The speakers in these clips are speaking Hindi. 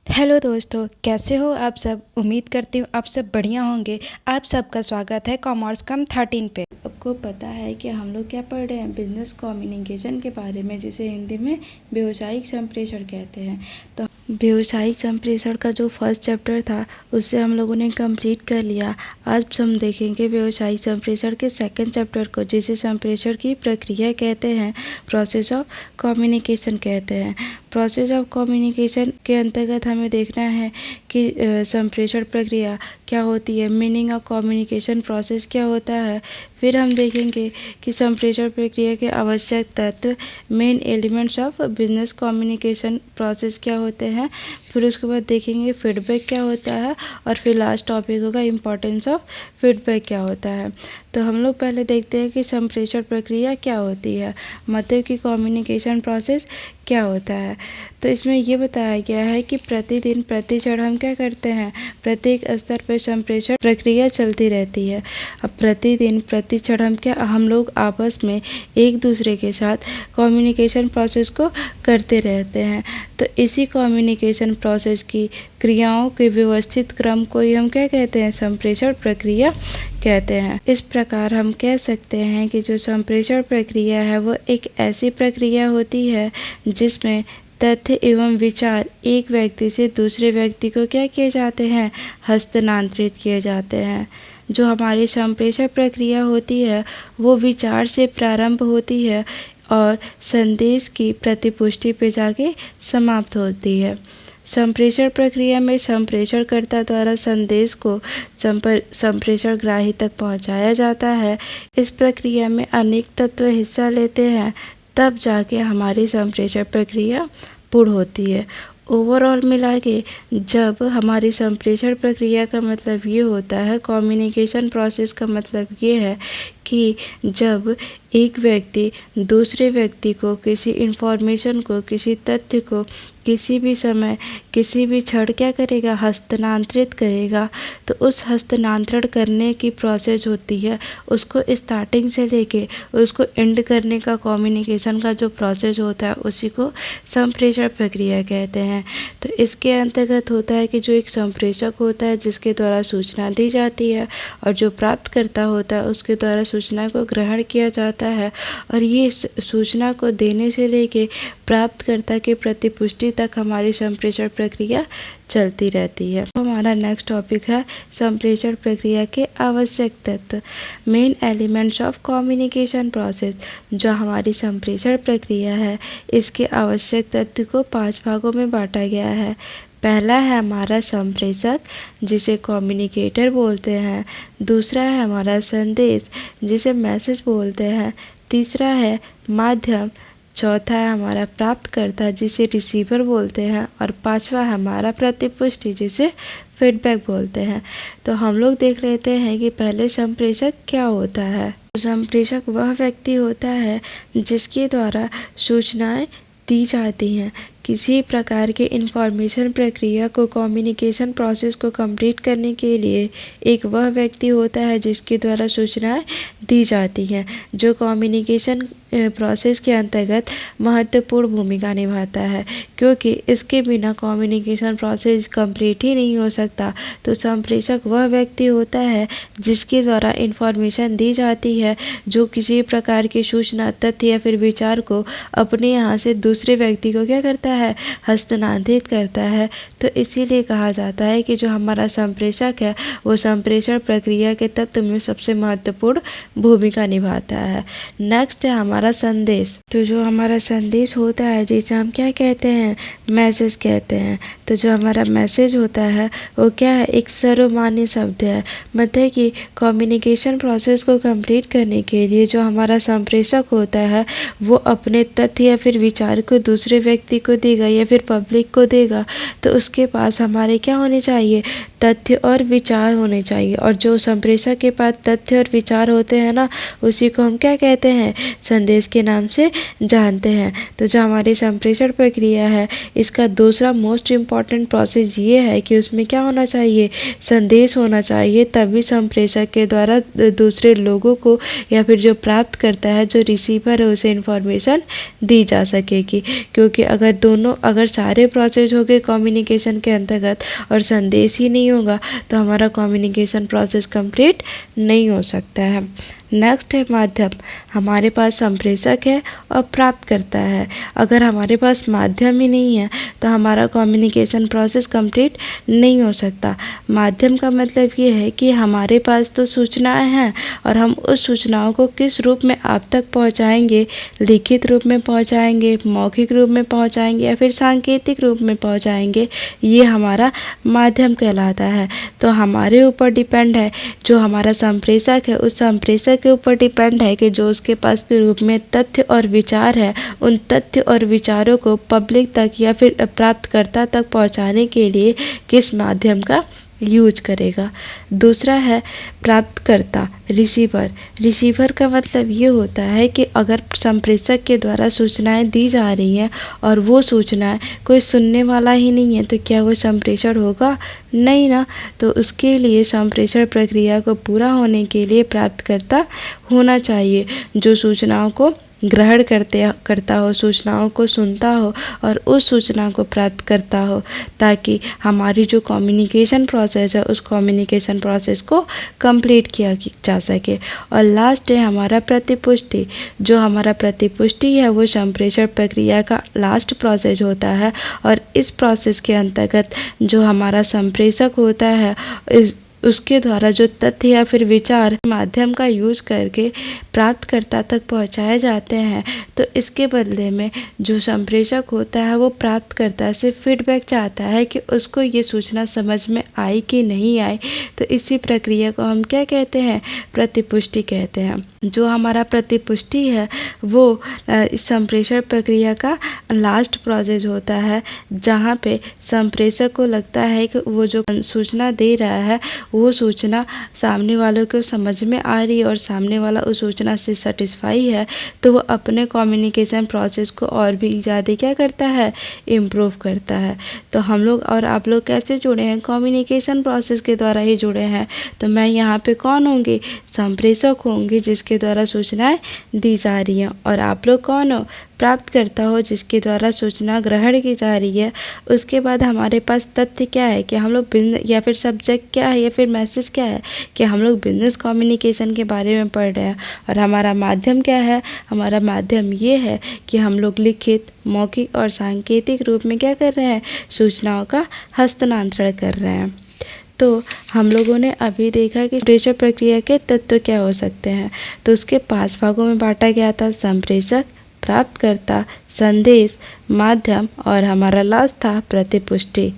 हेलो दोस्तों, कैसे हो आप सब। उम्मीद करती हूँ आप सब बढ़िया होंगे। आप सबका स्वागत है कॉमर्स कम 13 पे। आपको पता है कि हम लोग क्या पढ़ रहे हैं, बिजनेस कम्युनिकेशन के बारे में, जिसे हिंदी में व्यावसायिक संप्रेषण कहते हैं। तो व्यावसायिक संप्रेषण का जो फर्स्ट चैप्टर था उसे हम लोगों ने कंप्लीट कर लिया। आज हम देखेंगे व्यावसायिक संप्रेषण के सेकंड चैप्टर को, जिसे संप्रेषण की प्रक्रिया कहते हैं, प्रोसेस ऑफ कम्युनिकेशन कहते हैं। प्रोसेस ऑफ कम्युनिकेशन के अंतर्गत हमें देखना है कि संप्रेषण प्रक्रिया क्या होती है, मीनिंग ऑफ कम्युनिकेशन प्रोसेस क्या होता है। फिर हम देखेंगे कि संप्रेषण प्रक्रिया के आवश्यक तत्व, main elements of business communication process क्या होते हैं। फिर उसके बाद देखेंगे फीडबैक क्या होता है, और फिर लास्ट टॉपिक होगा इम्पोर्टेंस ऑफ फीडबैक क्या होता है। तो हम लोग पहले देखते हैं कि संप्रेषण प्रक्रिया क्या होती है, मतलब कि कम्युनिकेशन प्रोसेस क्या होता है। तो इसमें ये बताया गया है कि प्रतिदिन प्रति क्षण हम क्या करते हैं, प्रत्येक स्तर पर संप्रेषण प्रक्रिया चलती रहती है। अब प्रतिदिन प्रति क्षण हम लोग आपस में एक दूसरे के साथ कम्युनिकेशन प्रोसेस को करते रहते हैं। तो इसी कम्युनिकेशन प्रोसेस की क्रियाओं के व्यवस्थित क्रम को ही हम क्या कहते हैं, संप्रेषण प्रक्रिया कहते हैं। इस प्रकार हम कह सकते हैं कि जो संप्रेषण प्रक्रिया है वो एक ऐसी प्रक्रिया होती है जिसमें तथ्य एवं विचार एक व्यक्ति से दूसरे व्यक्ति को क्या किए जाते हैं, हस्तांतरित किए जाते हैं। जो हमारी संप्रेषण प्रक्रिया होती है वो विचार से प्रारंभ होती है और संदेश की प्रतिपुष्टि पे जाके समाप्त होती है। संप्रेषण प्रक्रिया में संप्रेषणकर्ता द्वारा संदेश को संप्रेषण ग्राही तक पहुंचाया जाता है। इस प्रक्रिया में अनेक तत्व हिस्सा लेते हैं, तब जाके हमारी संप्रेषण प्रक्रिया पूर्ण होती है। ओवरऑल मिला के जब हमारी संप्रेषण प्रक्रिया का मतलब ये होता है, कम्युनिकेशन प्रोसेस का मतलब ये है कि जब एक व्यक्ति दूसरे व्यक्ति को किसी इन्फॉर्मेशन को, किसी तथ्य को किसी भी समय किसी भी क्षण क्या करेगा, हस्तांतरित करेगा। तो उस हस्तांतरण करने की प्रोसेस होती है, उसको स्टार्टिंग से लेके उसको एंड करने का कम्युनिकेशन का जो प्रोसेस होता है उसी को संप्रेषण प्रक्रिया कहते हैं। तो इसके अंतर्गत होता है कि जो एक संप्रेषक होता है जिसके द्वारा सूचना दी जाती है, और जो प्राप्तकर्ता होता है उसके द्वारा सूचना को ग्रहण किया जाता है, और ये सूचना को देने से लेके प्राप्तकर्ता के प्रतिपुष्टि तक हमारी संप्रेषण प्रक्रिया चलती रहती है। हमारा नेक्स्ट टॉपिक है संप्रेषण प्रक्रिया के आवश्यक तत्व, main elements of communication process. जो हमारी संप्रेषण प्रक्रिया है इसके आवश्यक तत्व को 5 भागों में बांटा गया है। पहला है हमारा संप्रेषक, जिसे कम्युनिकेटर बोलते हैं। दूसरा है हमारा संदेश, जिसे मैसेज बोलते हैं। तीसरा है माध्यम। चौथा है हमारा प्राप्तकर्ता, जिसे रिसीवर बोलते हैं। और पांचवा है हमारा प्रतिपुष्टि, जिसे फीडबैक बोलते हैं। तो हम लोग देख लेते हैं कि पहले संप्रेषक क्या होता है। संप्रेषक वह व्यक्ति होता है जिसके द्वारा सूचनाएं दी जाती हैं। किसी प्रकार के इंफॉर्मेशन प्रक्रिया को, कम्युनिकेशन प्रोसेस को कंप्लीट करने के लिए एक वह व्यक्ति होता है जिसके द्वारा सूचनाएं दी जाती हैं, जो कम्युनिकेशन प्रोसेस के अंतर्गत महत्वपूर्ण भूमिका निभाता है, क्योंकि इसके बिना कम्युनिकेशन प्रोसेस कंप्लीट ही नहीं हो सकता। तो संप्रेषक वह व्यक्ति होता है जिसके द्वारा इंफॉर्मेशन दी जाती है, जो किसी प्रकार की सूचना, तथ्य या फिर विचार को अपने यहाँ से दूसरे व्यक्ति को क्या करता है, हस्तांतरित करता है। तो इसीलिए कहा जाता है कि जो हमारा संप्रेषक है वो संप्रेषण प्रक्रिया के तत्व में सबसे महत्वपूर्ण भूमिका निभाता है। नेक्स्ट है हमारा संदेश। तो जो हमारा संदेश होता है जिसे हम क्या कहते हैं, मैसेज कहते हैं। तो जो हमारा मैसेज होता है वो क्या है, एक सर्वमान्य शब्द है। मतलब कि कम्युनिकेशन प्रोसेस को कंप्लीट करने के लिए जो हमारा संप्रेषक होता है वो अपने तथ्य या फिर विचार को दूसरे व्यक्ति को देगा या फिर पब्लिक को देगा। तो उसके पास हमारे क्या होने चाहिए, तथ्य और विचार होने चाहिए। और जो संप्रेषक के पास तथ्य और विचार होते हैं ना, उसी को हम क्या कहते हैं, संदेश संदेश के नाम से जानते हैं। तो जो हमारी संप्रेषण प्रक्रिया है, इसका दूसरा मोस्ट इम्पॉर्टेंट प्रोसेस ये है कि उसमें क्या होना चाहिए, संदेश होना चाहिए, तभी संप्रेषक के द्वारा दूसरे लोगों को या फिर जो प्राप्त करता है, जो रिसीवर है, उसे इन्फॉर्मेशन दी जा सकेगी। क्योंकि अगर सारे प्रोसेस हो गए कम्युनिकेशन के अंतर्गत और संदेश ही नहीं होगा तो हमारा कम्युनिकेशन प्रोसेस कंप्लीट नहीं हो सकता है। नेक्स्ट है माध्यम। हमारे पास संप्रेषक है और प्राप्त करता है। अगर हमारे पास माध्यम ही नहीं है तो हमारा कम्युनिकेशन प्रोसेस कंप्लीट नहीं हो सकता। माध्यम का मतलब ये है कि हमारे पास तो सूचनाएं हैं और हम उस सूचनाओं को किस रूप में आप तक पहुंचाएंगे, लिखित रूप में पहुंचाएंगे, मौखिक रूप में पहुंचाएंगे या फिर सांकेतिक रूप में पहुंचाएंगे, ये हमारा माध्यम कहलाता है। तो हमारे ऊपर डिपेंड है, जो हमारा संप्रेषक है उस संप्रेषक के ऊपर डिपेंड है कि जो उसके पास के रूप में तथ्य और विचार है, उन तथ्य और विचारों को पब्लिक तक या फिर प्राप्तकर्ता तक पहुंचाने के लिए किस माध्यम का यूज करेगा। दूसरा है प्राप्तकर्ता, रिसीवर। रिसीवर का मतलब ये होता है कि अगर संप्रेषक के द्वारा सूचनाएं दी जा रही हैं और वो सूचनाएं कोई सुनने वाला ही नहीं है तो क्या वो संप्रेषण होगा? नहीं ना। तो उसके लिए संप्रेषण प्रक्रिया को पूरा होने के लिए प्राप्तकर्ता होना चाहिए, जो सूचनाओं को ग्रहण करता हो, सूचनाओं को सुनता हो और उस सूचना को प्राप्त करता हो, ताकि हमारी जो कम्युनिकेशन प्रोसेस है उस कम्युनिकेशन प्रोसेस को कंप्लीट किया जा सके। और लास्ट है हमारा प्रतिपुष्टि। जो हमारा प्रतिपुष्टि है वो संप्रेषण प्रक्रिया का लास्ट प्रोसेस होता है और इस प्रोसेस के अंतर्गत जो हमारा संप्रेषक होता है उसके द्वारा जो तथ्य या फिर विचार माध्यम का यूज करके प्राप्तकर्ता तक पहुंचाए जाते हैं, तो इसके बदले में जो संप्रेषक होता है वो प्राप्तकर्ता से फीडबैक चाहता है कि उसको ये सूचना समझ में आई कि नहीं आई। तो इसी प्रक्रिया को हम क्या कहते हैं? प्रतिपुष्टि कहते हैं। जो हमारा प्रतिपुष्टि है वो इस संप्रेषण प्रक्रिया का लास्ट प्रोसेस होता है, जहाँ पे संप्रेषक को लगता है कि वो जो सूचना दे रहा है वो सूचना सामने वालों को समझ में आ रही है और सामने वाला उस सूचना से सेटिस्फाई है, तो वो अपने कम्युनिकेशन प्रोसेस को और भी ज़्यादा क्या करता है? इम्प्रूव करता है। तो हम लोग और आप लोग कैसे जुड़े हैं? कम्युनिकेशन प्रोसेस के द्वारा ही जुड़े हैं। तो मैं यहाँ पे कौन होंगी? संप्रेषक होंगी, जिसके द्वारा सूचनाएं दी जा रही हैं। और आप लोग कौन हो? प्राप्तकर्ता हो, जिसके द्वारा सूचना ग्रहण की जा रही है। उसके बाद हमारे पास तथ्य क्या है कि हम लोग बिजनेस या फिर सब्जेक्ट क्या है या फिर मैसेज क्या है कि हम लोग बिजनेस कम्युनिकेशन के बारे में पढ़ रहे हैं। और हमारा माध्यम क्या है? हमारा माध्यम ये है कि हम लोग लिखित, मौखिक और सांकेतिक रूप में क्या कर रहे हैं? सूचनाओं का हस्तांतरण कर रहे हैं। तो हम लोगों ने अभी देखा कि संप्रेषण प्रक्रिया के तत्व क्या हो सकते हैं। तो उसके 5 भागों में बांटा गया था: संप्रेषक, प्राप्तकर्ता, संदेश, माध्यम और हमारा लास्ट था प्रतिपुष्टि।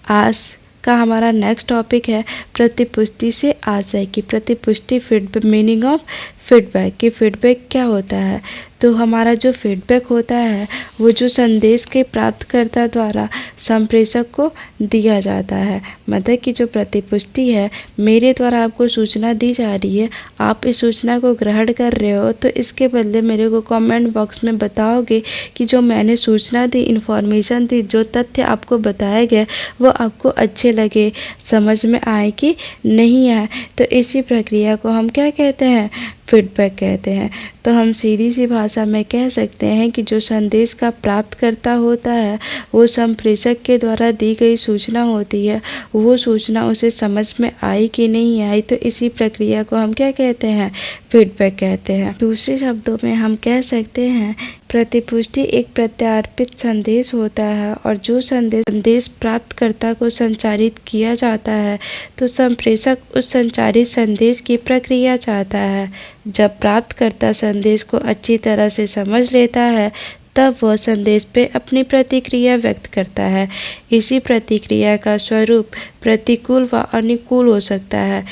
आज का हमारा नेक्स्ट टॉपिक है प्रतिपुष्टि से आशय की। प्रतिपुष्टि फीडबैक, मीनिंग ऑफ फीडबैक कि फीडबैक क्या होता है। तो हमारा जो फीडबैक होता है वो जो संदेश के प्राप्तकर्ता द्वारा संप्रेषक को दिया जाता है। मतलब कि जो प्रतिपुष्टि है, मेरे द्वारा आपको सूचना दी जा रही है, आप इस सूचना को ग्रहण कर रहे हो, तो इसके बदले मेरे को कमेंट बॉक्स में बताओगे कि जो मैंने सूचना दी, इन्फॉर्मेशन दी, जो तथ्य आपको बताए गए वो आपको अच्छे लगे, समझ में आए कि नहीं आए। तो इसी प्रक्रिया को हम क्या कहते हैं? फीडबैक कहते हैं। तो हम सीधी सी भाषा में कह सकते हैं कि जो संदेश का प्राप्तकर्ता होता है वो संप्रेषक के द्वारा दी गई सूचना होती है, वो सूचना उसे समझ में आई कि नहीं आई, तो इसी प्रक्रिया को हम क्या कहते हैं? फीडबैक कहते हैं। दूसरे शब्दों में हम कह सकते हैं प्रतिपुष्टि एक प्रत्यार्पित संदेश होता है और जो संदेश प्राप्तकर्ता को संचारित किया जाता है, तो संप्रेषक उस संचारित संदेश की प्रक्रिया चाहता है। जब प्राप्तकर्ता संदेश को अच्छी तरह से समझ लेता है तब वह संदेश पे अपनी प्रतिक्रिया व्यक्त करता है। इसी प्रतिक्रिया का स्वरूप प्रतिकूल व अनुकूल हो सकता है।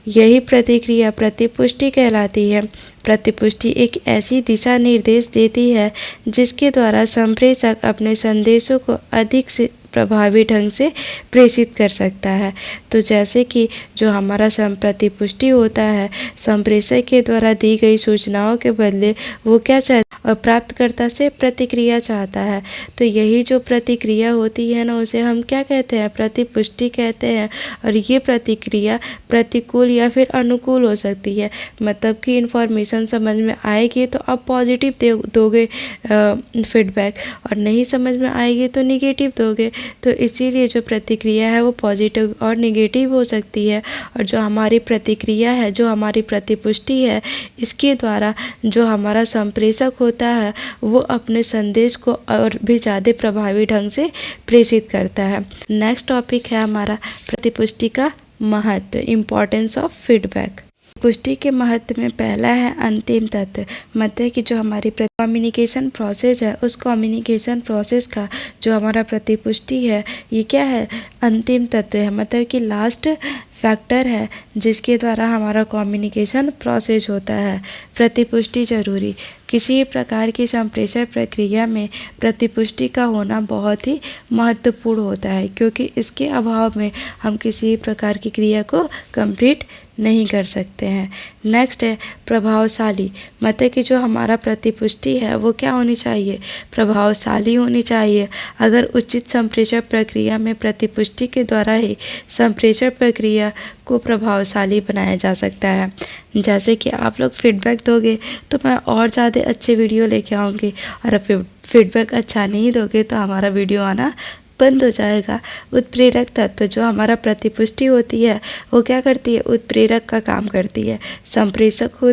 यही प्रतिक्रिया प्रतिपुष्टि कहलाती है। प्रतिपुष्टि एक ऐसी दिशा निर्देश देती है जिसके द्वारा संप्रेषक अपने संदेशों को अधिक से प्रभावी ढंग से प्रेषित कर सकता है। तो जैसे कि जो हमारा प्रतिपुष्टि होता है, संप्रेषक के द्वारा दी गई सूचनाओं के बदले वो क्या चाहता और प्राप्तकर्ता से प्रतिक्रिया चाहता है। तो यही जो प्रतिक्रिया होती है ना, उसे हम क्या कहते हैं, प्रतिपुष्टि कहते हैं। और ये प्रतिक्रिया प्रतिकूल या फिर अनुकूल हो सकती है। मतलब कि इन्फॉर्मेशन समझ में आएगी तो आप पॉजिटिव दोगे फीडबैक, और नहीं समझ में आएगी तो निगेटिव दोगे। तो इसीलिए जो प्रतिक्रिया है वो पॉजिटिव और निगेटिव हो सकती है। और जो हमारी प्रतिक्रिया है, जो हमारी प्रतिपुष्टि है, इसके द्वारा जो हमारा संप्रेषक होता है वो अपने संदेश को और भी ज़्यादा प्रभावी ढंग से प्रेषित करता है। नेक्स्ट टॉपिक है हमारा प्रतिपुष्टि का महत्व, इम्पोर्टेंस ऑफ फीडबैक। पुष्टि के महत्व में पहला है अंतिम तत्व। मतलब कि जो हमारी कम्युनिकेशन प्रोसेस है, उस कम्युनिकेशन प्रोसेस का जो हमारा प्रतिपुष्टि है, ये क्या है, अंतिम तत्व है। मतलब कि लास्ट फैक्टर है जिसके द्वारा हमारा कम्युनिकेशन प्रोसेस होता है। प्रतिपुष्टि जरूरी, किसी प्रकार की संप्रेषण प्रक्रिया में प्रतिपुष्टि का होना बहुत ही महत्वपूर्ण होता है, क्योंकि इसके अभाव में हम किसी प्रकार की क्रिया को कंप्लीट नहीं कर सकते हैं। नेक्स्ट है प्रभावशाली। मतलब कि जो हमारा प्रतिपुष्टि है वो क्या होनी चाहिए, प्रभावशाली होनी चाहिए। अगर उचित संप्रेषण प्रक्रिया में प्रतिपुष्टि के द्वारा ही संप्रेषण प्रक्रिया को प्रभावशाली बनाया जा सकता है। जैसे कि आप लोग फीडबैक दोगे तो मैं और ज़्यादा अच्छे वीडियो लेके आऊँगी, और फीडबैक अच्छा नहीं दोगे तो हमारा वीडियो आना बंद हो जाएगा। उत्प्रेरक तत्व, जो हमारा प्रतिपुष्टि होती है वो क्या करती है, उत्प्रेरक का काम करती है। संप्रेषक को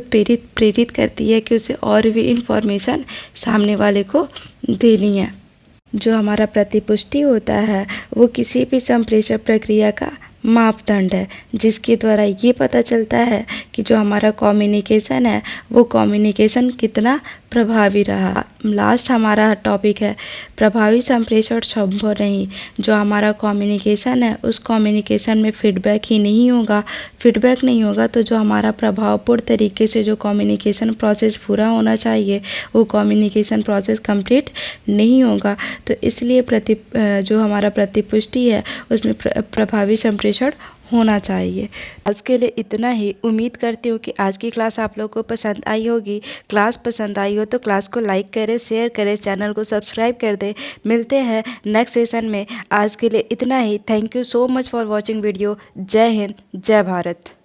प्रेरित करती है कि उसे और भी इंफॉर्मेशन सामने वाले को देनी है। जो हमारा प्रतिपुष्टि होता है वो किसी भी संप्रेषण प्रक्रिया का मापदंड है, जिसके द्वारा ये पता चलता है कि जो हमारा कम्युनिकेशन है वो कम्युनिकेशन कितना प्रभावी रहा। लास्ट हमारा टॉपिक है प्रभावी संप्रेषण संभव नहीं। जो हमारा कम्युनिकेशन है उस कम्युनिकेशन में फीडबैक ही नहीं होगा, फीडबैक नहीं होगा तो जो हमारा प्रभावपूर्ण तरीके से जो कम्युनिकेशन प्रोसेस पूरा होना चाहिए वो कम्युनिकेशन प्रोसेस कंप्लीट नहीं होगा। तो इसलिए जो हमारा प्रतिपुष्टि है उसमें प्रभावी संप्रेषण होना चाहिए। आज के लिए इतना ही। उम्मीद करती हूँ कि आज की क्लास आप लोगों को पसंद आई होगी। क्लास पसंद आई हो तो क्लास को लाइक करें, शेयर करें, चैनल को सब्सक्राइब कर दें। मिलते हैं नेक्स्ट सेशन में। आज के लिए इतना ही। Thank you so much for watching video. जय हिंद, जय भारत।